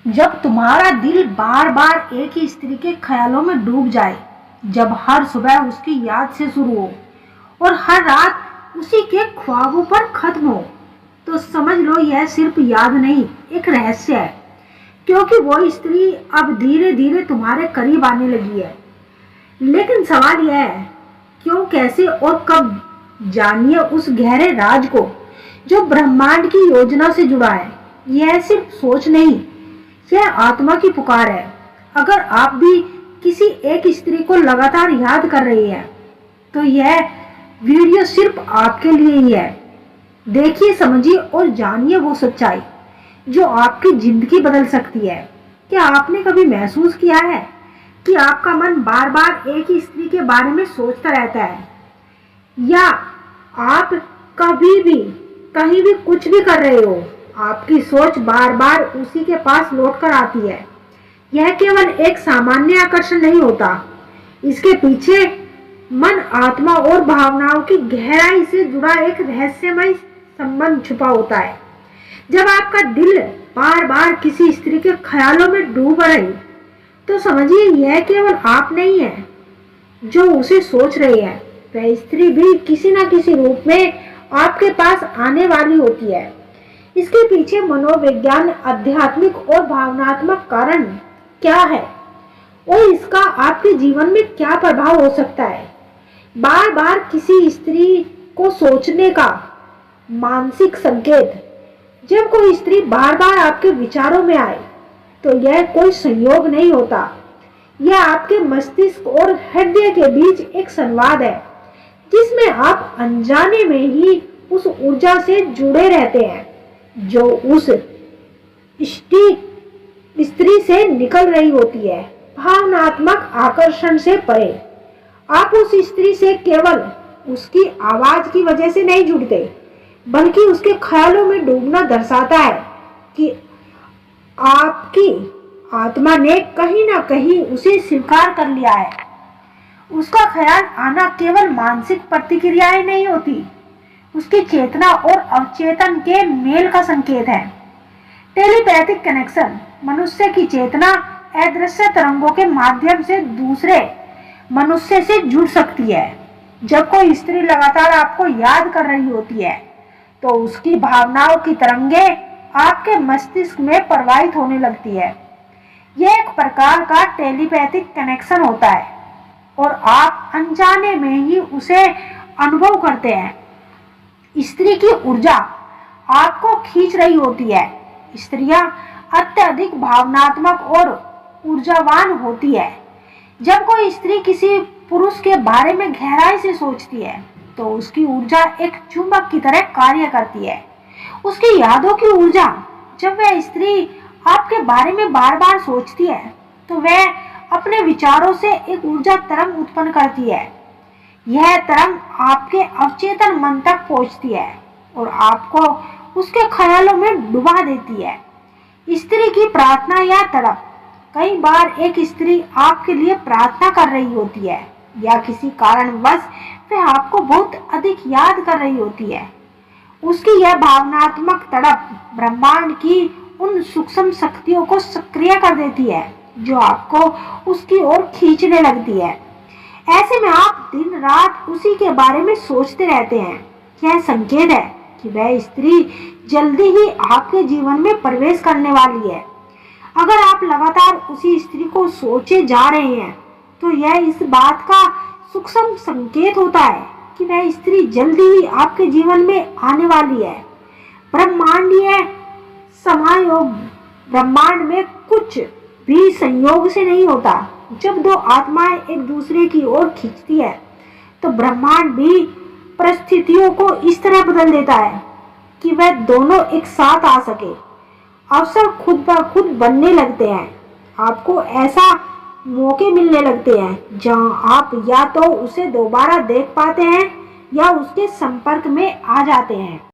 जब तुम्हारा दिल बार बार एक ही स्त्री के ख्यालों में डूब जाए, जब हर सुबह उसकी याद से शुरू हो और हर रात उसी के ख्वाबों पर खत्म हो, तो समझ लो यह सिर्फ याद नहीं, एक रहस्य है। क्योंकि वो स्त्री अब धीरे धीरे तुम्हारे करीब आने लगी है। लेकिन सवाल यह है, क्यों, कैसे और कब? जानिए उस गहरे राज को जो ब्रह्मांड की योजना से जुड़ा है। यह सिर्फ सोच नहीं, यह आत्मा की पुकार है। अगर आप भी किसी एक स्त्री को लगातार याद कर रही हैं, तो यह वीडियो सिर्फ आपके लिए ही है। देखिए, समझिए और जानिए वो सच्चाई जो आपकी जिंदगी बदल सकती है। क्या आपने कभी महसूस किया है कि आपका मन बार बार एक ही स्त्री के बारे में सोचता रहता है, या आप कभी भी कहीं भी कुछ भी कर रहे हो, आपकी सोच बार बार उसी के पास लौट कर आती है? यह केवल एक सामान्य आकर्षण नहीं होता, इसके पीछे मन, आत्मा और भावनाओं की गहराई से जुड़ा एक रहस्यमय संबंध छुपा होता है। जब आपका दिल बार बार किसी स्त्री के ख्यालों में डूब रहे, तो समझिए यह केवल आप नहीं है जो उसे सोच रहे हैं, वह स्त्री भी किसी न किसी रूप में आपके पास आने वाली होती है। इसके पीछे मनोविज्ञान, आध्यात्मिक और भावनात्मक कारण क्या है और इसका आपके जीवन में क्या प्रभाव हो सकता है? बार बार किसी स्त्री को सोचने का मानसिक संकेत। जब कोई स्त्री बार बार आपके विचारों में आए, तो यह कोई संयोग नहीं होता, यह आपके मस्तिष्क और हृदय के बीच एक संवाद है, जिसमें आप अनजाने में ही उस ऊर्जा से जुड़े रहते हैं जो उस स्त्री से निकल रही होती है। भावनात्मक आकर्षण से परे, आप उस स्त्री से केवल उसकी आवाज की वजह से नहीं जुड़ते, बल्कि उसके ख्यालों में डूबना दर्शाता है कि आपकी आत्मा ने कहीं ना कहीं उसे स्वीकार कर लिया है। उसका ख्याल आना केवल मानसिक प्रतिक्रियाएं नहीं होती, उसकी चेतना और अवचेतन के मेल का संकेत है। टेलीपैथिक कनेक्शन, मनुष्य की चेतना अदृश्य तरंगों के माध्यम से दूसरे मनुष्य से जुड़ सकती है। जब कोई स्त्री लगातार आपको याद कर रही होती है, तो उसकी भावनाओं की तरंगें आपके मस्तिष्क में प्रवाहित होने लगती है। यह एक प्रकार का टेलीपैथिक कनेक्शन होता है और आप अनजाने में ही उसे अनुभव करते हैं। स्त्री की ऊर्जा आपको खींच रही होती है। स्त्रियां अत्यधिक भावनात्मक और ऊर्जावान होती है। जब कोई स्त्री किसी पुरुष के बारे में गहराई से सोचती है, तो उसकी ऊर्जा एक चुंबक की तरह कार्य करती है। उसकी यादों की ऊर्जा, जब वह स्त्री आपके बारे में बार बार सोचती है, तो वह अपने विचारों से एक ऊर्जा तरंग उत्पन्न करती है। यह तरंग आपके अवचेतन मन तक पहुंचती है और आपको उसके ख्यालों में डुबा देती है। स्त्री की प्रार्थना या तड़प, कई बार एक स्त्री आपके लिए प्रार्थना कर रही होती है, या किसी कारणवश वह आपको बहुत अधिक याद कर रही होती है। उसकी यह भावनात्मक तड़प ब्रह्मांड की उन सूक्ष्म शक्तियों को सक्रिय कर देती है, जो आपको उसकी ओर खींचने लगती है। ऐसे में आप दिन रात उसी के बारे में सोचते रहते हैं। यह संकेत है कि वह स्त्री जल्दी ही आपके जीवन में प्रवेश करने वाली है। अगर आप लगातार उसी स्त्री को सोचे जा रहे हैं, तो यह इस बात का सूक्ष्म संकेत होता है कि वह स्त्री जल्दी ही आपके जीवन में आने वाली है। ब्रह्मांडीय समायोग, ब्रह्मांड में कुछ भी संयोग से नहीं होता। जब दो आत्माएं एक दूसरे की ओर खींचती है, तो ब्रह्मांड भी परिस्थितियों को इस तरह बदल देता है कि वह दोनों एक साथ आ सके। अवसर खुद ब खुद बनने लगते हैं। आपको ऐसा मौके मिलने लगते हैं जहां आप या तो उसे दोबारा देख पाते हैं, या उसके संपर्क में आ जाते हैं।